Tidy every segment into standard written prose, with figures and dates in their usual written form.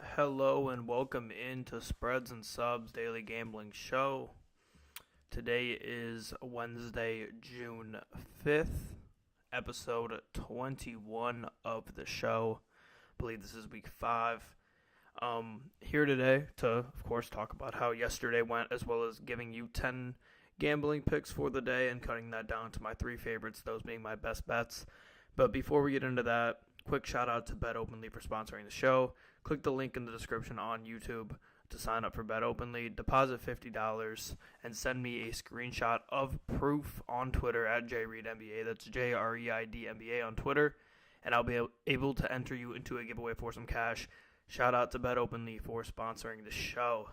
Hello and welcome into Spreads and Subs Daily Gambling Show. Today is Wednesday, June 5th, episode 21 of the show. I believe this is week 5. Here today to, of course, talk about how yesterday went, as well as giving you 10 gambling picks for the day and cutting that down to my 3 favorites, those being my best bets. But before we get into that, quick shout out to Bet Openly for sponsoring the show. Click the link in the description on YouTube to sign up for Bet Openly. Deposit $50 and send me a screenshot of proof on Twitter at JReidNBA. That's JReidNBA on Twitter. And I'll be able to enter you into a giveaway for some cash. Shout out to Bet Openly for sponsoring the show.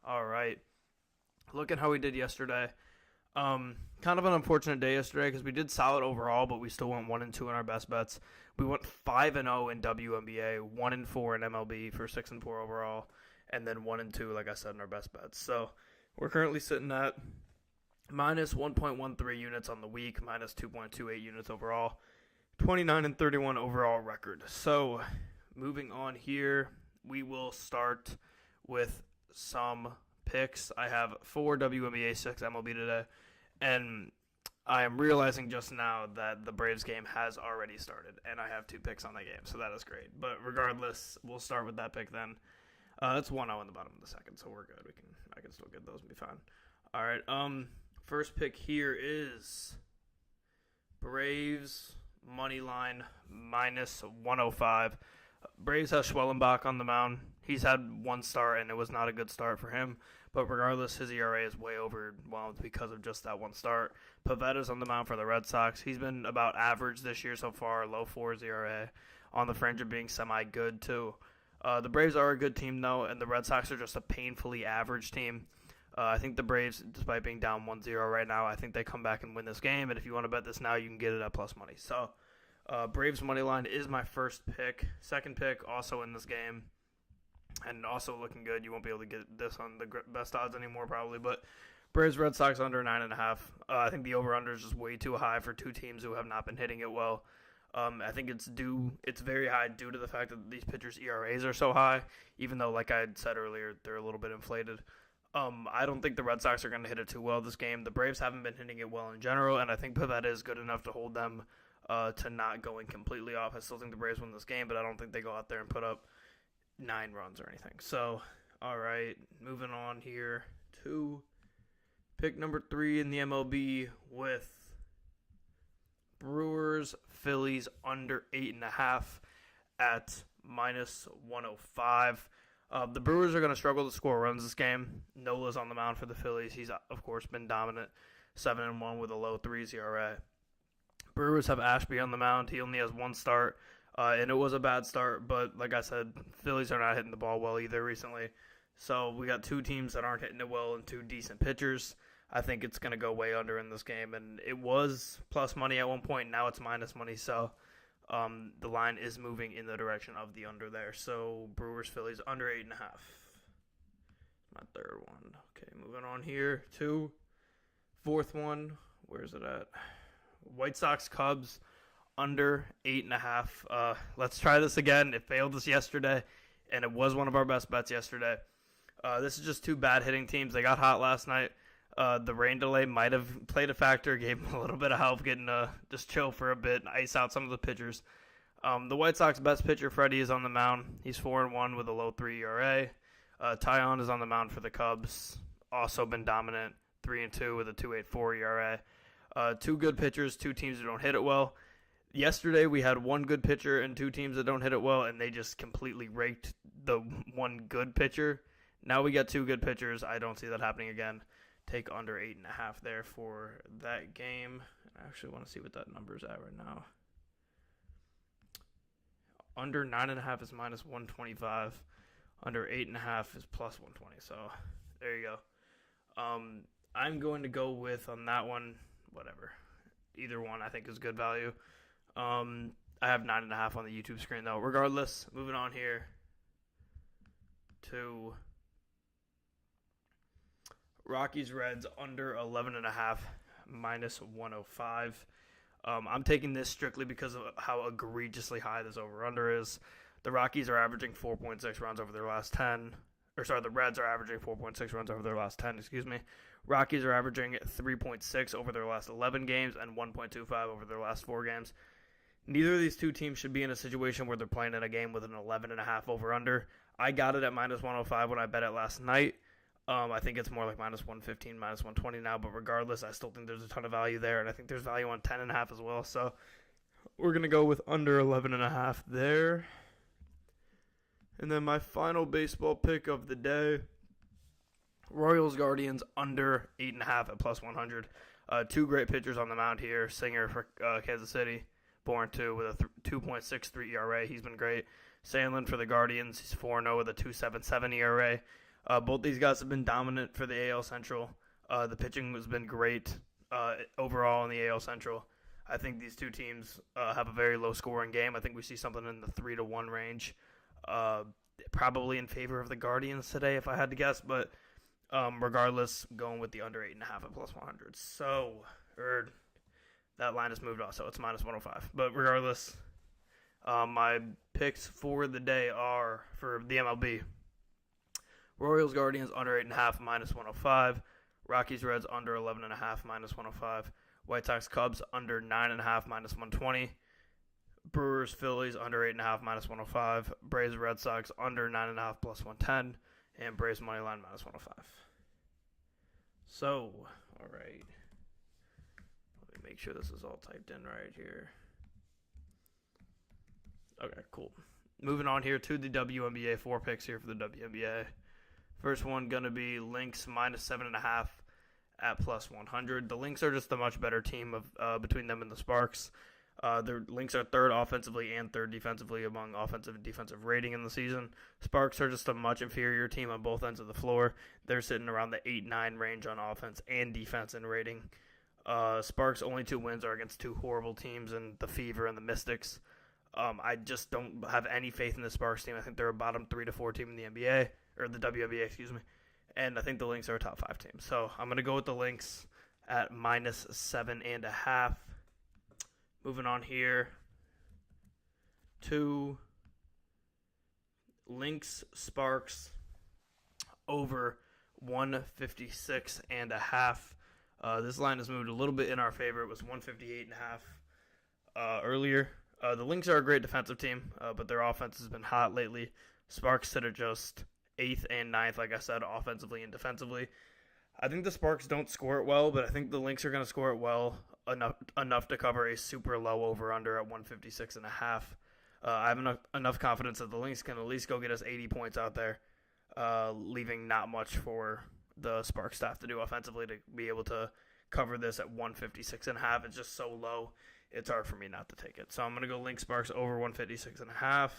All right. Look at how we did yesterday. Kind of an unfortunate day yesterday because we did solid overall, but we still went 1-2 in our best bets. We went 5-0 in WNBA, 1-4 in MLB for 6-4 overall, and then 1-2, like I said, in our best bets. So we're currently sitting at minus 1.13 units on the week, minus 2.28 units overall, 29-31 overall record. So moving on here, we will start with some picks. I have 4 WNBA, 6 MLB today, and I am realizing just now that the Braves game has already started, and I have 2 picks on that game, so that is great. But regardless, we'll start with that pick then. It's 1-0 in the bottom of the second, so we're good. I can still get those and be fine. All right. First pick here is Braves money line minus 105. Braves have Schwellenbach on the mound. He's had 1 start, and it was not a good start for him. But regardless, his ERA is way overwhelmed because of just that 1 start. Pavetta's on the mound for the Red Sox. He's been about average this year so far, low 4s ERA, on the fringe of being semi-good too. The Braves are a good team, though, and the Red Sox are just a painfully average team. I think the Braves, despite being down 1-0 right now, I think they come back and win this game. And if you want to bet this now, you can get it at plus money. So Braves money line is my first pick. Second pick, also in this game, and also looking good. You won't be able to get this on the best odds anymore probably, but Braves Red Sox under 9.5. I think the over-under is just way too high for 2 teams who have not been hitting it well. I think it's very high due to the fact that these pitchers' ERAs are so high, even though, like I said earlier, they're a little bit inflated. I don't think the Red Sox are going to hit it too well this game. The Braves haven't been hitting it well in general, and I think Pivetta is good enough to hold them to not going completely off. I still think the Braves win this game, but I don't think they go out there and put up 9 runs or anything. So, all right, moving on here to pick number 3 in the MLB with Brewers Phillies under 8.5 at minus 105. The Brewers are going to struggle to score runs this game. Nola's on the mound for the Phillies. He's, of course, been dominant, 7-1 with a low 3s ERA. Brewers have Ashby on the mound. He only has 1 start, and it was a bad start. But like I said, Phillies are not hitting the ball well either recently. So we got 2 teams that aren't hitting it well and 2 decent pitchers. I think it's going to go way under in this game, and it was plus money at one point. Now it's minus money, so the line is moving in the direction of the under there. So Brewers Phillies under 8.5. My third one. Okay, moving on here to fourth one. Where's it at? White Sox Cubs under 8.5. Let's try this again. It failed us yesterday, and it was one of our best bets yesterday. This is just 2 bad hitting teams. They got hot last night. The rain delay might have played a factor, gave them a little bit of help getting to just chill for a bit and ice out some of the pitchers. The White Sox best pitcher, Freddie, is on the mound. He's 4-1 with a low 3 ERA. Tyon is on the mound for the Cubs. Also been dominant, 3-2 with a 2.84 ERA. 2 good pitchers, 2 teams that don't hit it well. Yesterday we had 1 good pitcher and 2 teams that don't hit it well, and they just completely raked the 1 good pitcher. Now we got 2 good pitchers. I don't see that happening again. Take under 8.5 there for that game. I actually want to see what that number is at right now. Under 9.5 is minus 125. Under 8.5 is plus 120. So there you go. I'm going to go with on that one, whatever. Either one I think is good value. I have 9.5 on the YouTube screen though. Regardless, moving on here to Rockies Reds under 11.5 minus 105. I'm taking this strictly because of how egregiously high this over-under is. The Rockies are averaging 4.6 runs over their last 10. The Reds are averaging 4.6 runs over their last 10, Rockies are averaging 3.6 over their last 11 games and 1.25 over their last 4 games. Neither of these two teams should be in a situation where they're playing in a game with an 11.5 over-under. I got it at minus 105 when I bet it last night. I think it's more like minus 115, minus 120 now, but regardless, I still think there's a ton of value there, and I think there's value on 10.5 as well. So we're going to go with under 11.5 there. And then my final baseball pick of the day, Royals Guardians under 8.5 at plus 100. Two great pitchers on the mound here. Singer for Kansas City, Bourne too, with a 2.63 ERA. He's been great. Sandlin for the Guardians, he's 4-0 with a 2.77 ERA. Both these guys have been dominant for the AL Central. The pitching has been great overall in the AL Central. I think these two teams have a very low-scoring game. I think we see something in the 3-1 range. Probably in favor of the Guardians today, if I had to guess. But regardless, going with the under 8.5 at plus 100. So, that line has moved off, so it's minus 105. But regardless, my picks for the day are for the MLB. Royals Guardians under 8.5 minus 105. Rockies Reds under 11.5 minus 105. White Sox Cubs under 9.5 minus 120. Brewers Phillies under 8.5 minus 105. Braves Red Sox under 9.5 plus 110. And Braves moneyline minus 105. So, all right. Let me make sure this is all typed in right here. Okay, cool. Moving on here to the WNBA. 4 picks here for the WNBA. First one going to be Lynx minus 7.5 at plus 100. The Lynx are just a much better team of between them and the Sparks. The Lynx are third offensively and third defensively among offensive and defensive rating in the season. Sparks are just a much inferior team on both ends of the floor. They're sitting around the 8-9 range on offense and defense in rating. Sparks' only 2 wins are against 2 horrible teams in the Fever and the Mystics. I just don't have any faith in the Sparks team. I think they're a bottom 3 to 4 team in the NBA, or the WNBA, and I think the Lynx are a top 5 team. So I'm going to go with the Lynx at minus 7.5. Moving on here to Lynx Sparks over 156.5. This line has moved a little bit in our favor. It was 158.5 earlier. The Lynx are a great defensive team, but their offense has been hot lately. Sparks sit at just 8th and 9th, like I said, offensively and defensively. I think the Sparks don't score it well, but I think the Lynx are going to score it well enough to cover a super low over-under at 156.5. I have enough confidence that the Lynx can at least go get us 80 points out there, leaving not much for the Sparks staff to do offensively to be able to cover this at 156.5. It's just so low, it's hard for me not to take it. So I'm going to go Lynx Sparks over 156.5.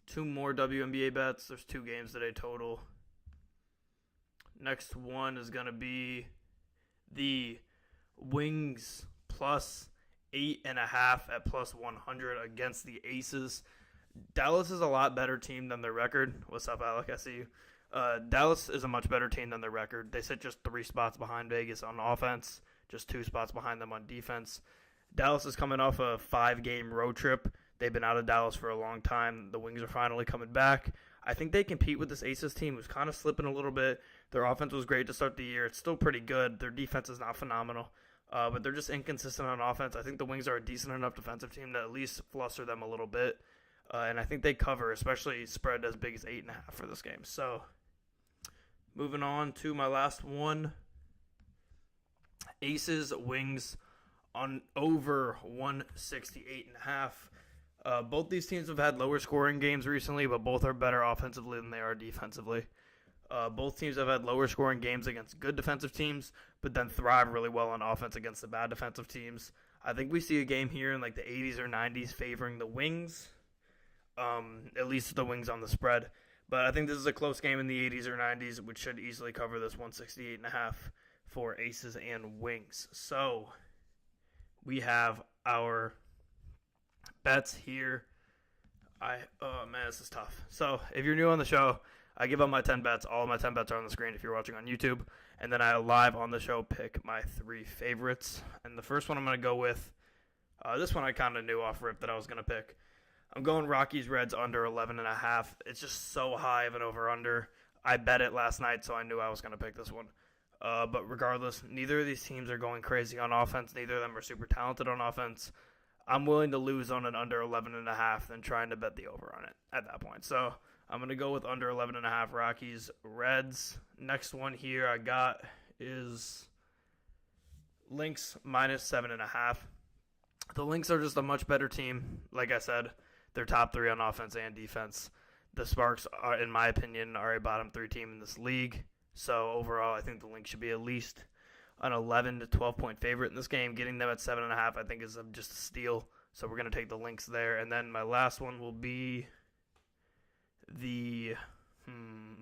2 more WNBA bets. There's 2 games today total. Next one is going to be the Wings plus 8.5 at plus 100 against the Aces. Dallas is a lot better team than their record. What's up, Alec? I see you. Dallas is a much better team than their record. They sit just 3 spots behind Vegas on offense, just 2 spots behind them on defense. Dallas is coming off a 5-game road trip. They've been out of Dallas for a long time. The Wings are finally coming back. I think they compete with this Aces team who's kind of slipping a little bit. Their offense was great to start the year. It's still pretty good. Their defense is not phenomenal, but they're just inconsistent on offense. I think the Wings are a decent enough defensive team to at least fluster them a little bit, and I think they cover, especially spread as big as 8.5 for this game. So moving on to my last one, Aces, Wings on over 168.5. Both these teams have had lower scoring games recently, but both are better offensively than they are defensively. Both teams have had lower scoring games against good defensive teams, but then thrive really well on offense against the bad defensive teams. I think we see a game here in like the 80s or 90s favoring the Wings, at least the Wings on the spread. But I think this is a close game in the 80s or 90s, which should easily cover this 168.5 for Aces and Wings. So we have our bets here. Oh man, this is tough. So if you're new on the show, I give out my 10 bets. All of my 10 bets are on the screen if you're watching on YouTube. And then I live on the show pick my 3 favorites. And the first one I'm going to go with, this one I kind of knew off rip that I was going to pick. I'm going Rockies Reds under 11.5. It's just so high of an over-under. I bet it last night, so I knew I was going to pick this one. But regardless, neither of these teams are going crazy on offense. Neither of them are super talented on offense. I'm willing to lose on an under 11.5 than trying to bet the over on it at that point. So I'm going to go with under 11.5 Rockies Reds. Next one here I got is Lynx minus 7.5. The Lynx are just a much better team. Like I said, they're top 3 on offense and defense. The Sparks, are, in my opinion, are a bottom 3 team in this league. So overall, I think the Lynx should be at least an 11 to 12 point favorite in this game. Getting them at 7.5, I think, is just a steal. So we're going to take the Lynx there. And then my last one will be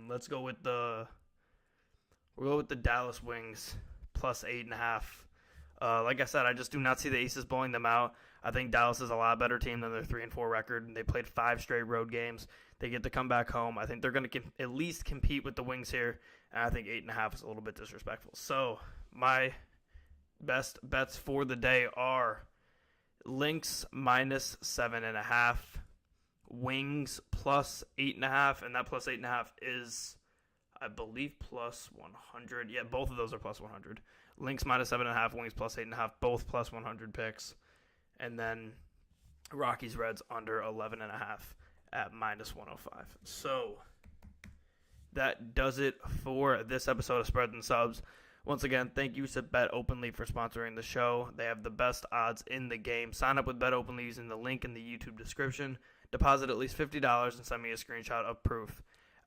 let's go with we'll go with the Dallas Wings plus 8.5. Like I said, I just do not see the Aces blowing them out. I think Dallas is a lot better team than their 3-4 record. They played 5 straight road games. They get to come back home. I think they're going to at least compete with the Wings here. And I think 8.5 is a little bit disrespectful. So my best bets for the day are Lynx minus 7.5, Wings plus 8.5, and that plus 8.5 is, I believe, plus 100. Yeah, both of those are plus 100. Lynx minus 7.5, Wings plus 8.5, both plus 100 picks. And then Rockies Reds under 11.5 at minus 105. So that does it for this episode of Spreads and Subs. Once again, thank you to Bet Openly for sponsoring the show. They have the best odds in the game. Sign up with Bet Openly using the link in the YouTube description. Deposit at least $50 and send me a screenshot of proof.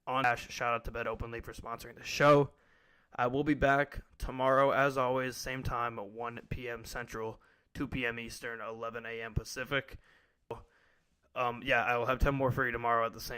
On Dash, shout out to Bet Openly for sponsoring the show. I will be back tomorrow, as always, same time at 1 p.m. Central, 2 p.m. Eastern, 11 a.m. Pacific. I will have 10 more for you tomorrow at the same